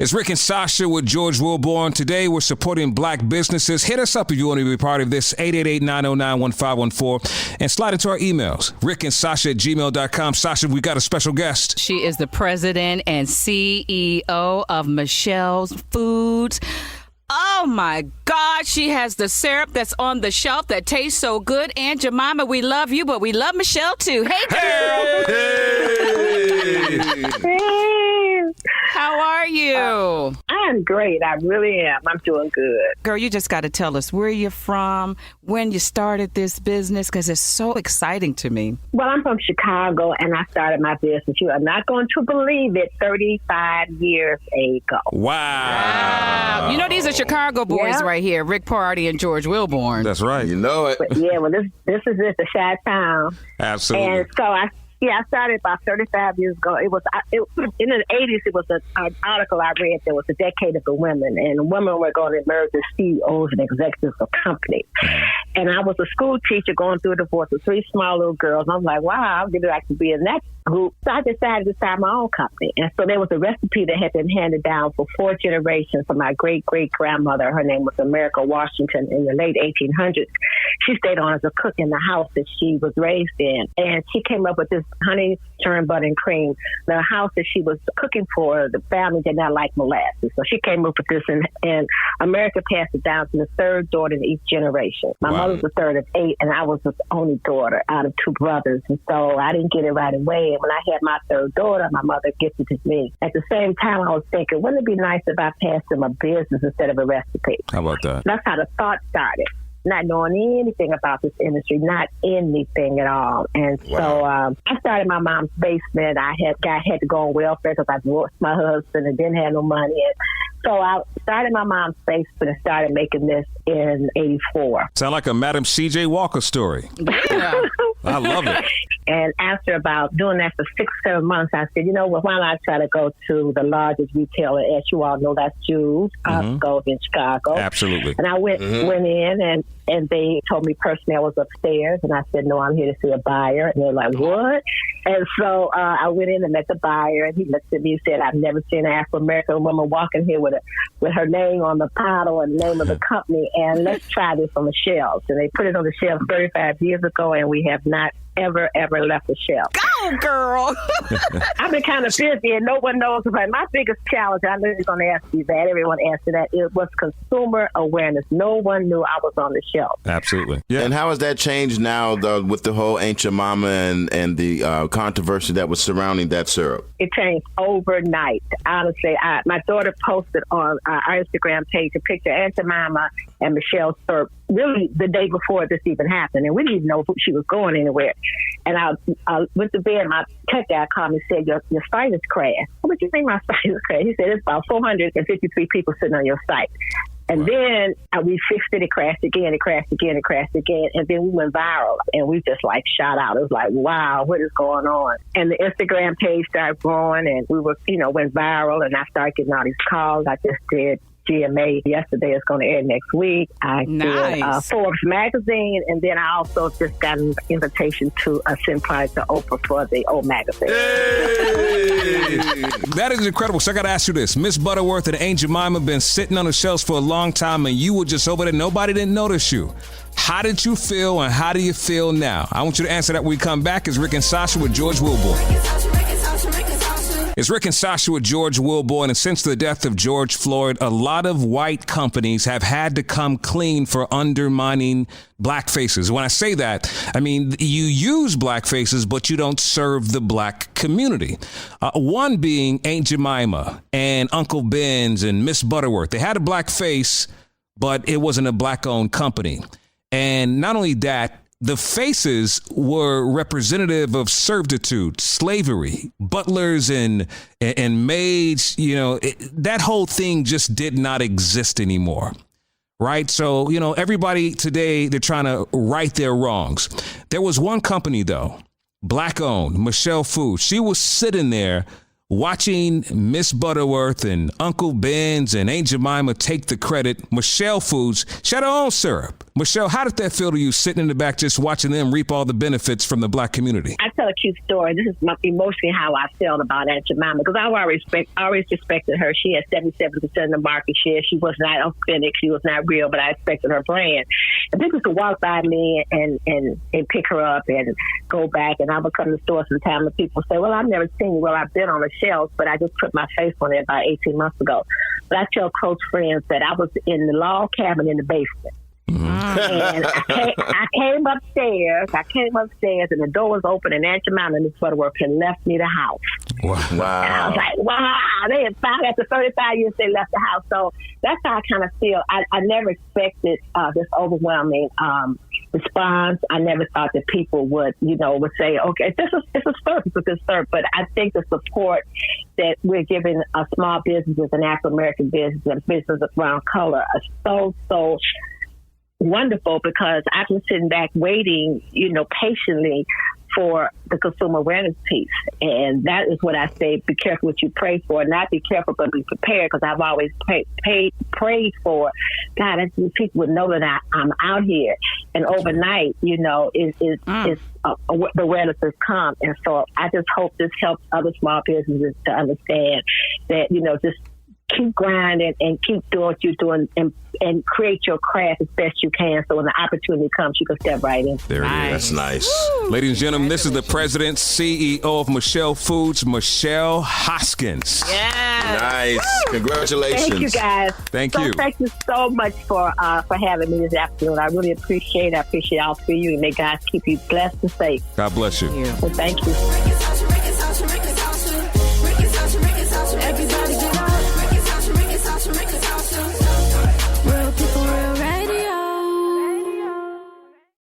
It's Rick and Sasha with George Wilborn. Today, we're supporting black businesses. Hit us up if you want to be part of this, 888-909-1514, and slide into our emails, rickandsasha@gmail.com. Sasha, we got a special guest. She is the president and CEO of Michele Foods. Oh, my God. She has the syrup that's on the shelf that tastes so good. Aunt Jemima, we love you, but we love Michele, too. Hey, girl. Hey. How are you? I'm great. I really am. I'm doing good. Girl, you just got to tell us where you're from, when you started this business, because it's so exciting to me. Well, I'm from Chicago, and I started my business. You are not going to believe it, 35 years ago. Wow. You know, these are Chicago boys right here, Rick Party and George Wilborn. That's right. You know it. But yeah, well, this is it, the Chi Town. Absolutely. And so I started about 35 years ago. It was in the 80s. It was an article I read. There was a decade of the women, and women were going to emerge as CEOs and executives of companies. And I was a school teacher going through a divorce with 3 small little girls. I'm like, wow, I'd really like to be in that group. So I decided to start my own company. And so there was a recipe that had been handed down for 4 generations from my great-great-grandmother. Her name was America Washington in the late 1800s. She stayed on as a cook in the house that she was raised in. And she came up with this honey, churn, butter, and cream. The house that she was cooking for, the family did not like molasses. So she came up with this, and America passed it down to the 3rd daughter in each generation. My mother was the 3rd of 8, and I was the only daughter out of 2 brothers. And so I didn't get it right away. And when I had my 3rd daughter, my mother gifted it to me. At the same time, I was thinking, wouldn't it be nice if I passed them a business instead of a recipe? How about that? That's how the thought started. Not knowing anything about this industry, not anything at all. And so I started my mom's basement. I had to go on welfare because I divorced my husband and didn't have no money. And so I started my mom's basement and started making this in 84. Sound like a Madam C.J. Walker story. Yeah. I love it. And after about doing that for 6-7 months, I said, you know what, why not try to go to the largest retailer? As you all know, that's Jews, Costco in Chicago. Absolutely. And I went in and they told me personally I was upstairs. And I said, no, I'm here to see a buyer. And they're like, what? And so I went in and met the buyer. And he looked at me and said, I've never seen an Afro-American woman walking here with her name on the bottle and the name of the company. And let's try this on the shelves. And they put it on the shelves 35 years ago, and we have not ever left the shelf. Go, girl! I've been kind of busy, and no one knows about my biggest challenge. I knew you were going to ask you that. Everyone asked you that. It was consumer awareness. No one knew I was on the shelf. Absolutely. Yeah. And how has that changed now with the whole Aunt Jemima and the controversy that was surrounding that syrup? It changed overnight. Honestly, my daughter posted on our Instagram page a picture of Aunt Jemima and Michele syrup really the day before this even happened, and we didn't even know if she was going anywhere. And I went to bed, my tech guy called me and said, your site is crashed. What do you think my site is crashed? He said, it's about 453 people sitting on your site. And then we fixed it. It crashed again. And then we went viral, and we just shot out. It was like, wow, what is going on? And the Instagram page started growing, and we went viral, and I started getting all these calls. I just did GMA yesterday. It's going to air next week. I did Forbes magazine, and then I also just got an invitation to send product to Oprah for the O magazine. Hey! That is incredible. So I got to ask you this. Miss Butterworth and Aunt Jemima been sitting on the shelves for a long time, and you were just over there. Nobody didn't notice you. How did you feel, and how do you feel now? I want you to answer that when we come back. It's Rick and Sasha with George Wilborn. It's Rick and Sasha with George Wilborn, and since the death of George Floyd, a lot of white companies have had to come clean for undermining black faces. When I say that, I mean you use black faces, but you don't serve the black community. One being Aunt Jemima and Uncle Ben's and Miss Butterworth. They had a black face, but it wasn't a black-owned company. And not only that, the faces were representative of servitude, slavery, butlers and maids. That whole thing just did not exist anymore. Right. So, everybody today, they're trying to right their wrongs. There was one company, though, black owned, Michele Foods. She was sitting there watching Miss Butterworth and Uncle Ben's and Aunt Jemima take the credit. Michele Foods, she had her own syrup. Michele, how did that feel to you, sitting in the back just watching them reap all the benefits from the Black community? I tell a cute story. This is emotionally how I felt about Aunt Jemima, because I always respected her. She had 77% of the market share. She was not authentic. She was not real, but I respected her brand. And people could walk by me and pick her up and go back, and I would come to the store sometimes and people say, well, I've never seen you. Well, I've been on the shelves, but I just put my face on it about 18 months ago. But I tell close friends that I was in the log cabin in the basement. And I came upstairs, and the door was open, and Aunt Jemima and Miss Butterworth had left me the house. Wow. And I was like, wow, they had found after 35 years they left the house. So that's how I kind of feel. I never expected this overwhelming response. I never thought that people would say, okay, it's a service, but I think the support that we're giving small businesses and African-American businesses and businesses around color are so wonderful, because I've been sitting back waiting, patiently for the consumer awareness piece. And that is what I say, be careful what you pray for. Not be careful, but be prepared, because I've always prayed for, God, I think people would know that I'm out here. And overnight, the awareness has come. And so I just hope this helps other small businesses to understand that, just keep grinding and keep doing what you're doing and create your craft as best you can, so when the opportunity comes, you can step right in. There it is. That's nice. Woo. Ladies and gentlemen, this is the president, CEO of Michele Foods, Michele Hoskins. Yeah. Nice. Woo. Congratulations. Thank you, guys. Thank you. Thank you so much for having me this afternoon. I really appreciate it. I appreciate all three of you, and may God keep you blessed and safe. God bless you. Well, thank you. Everybody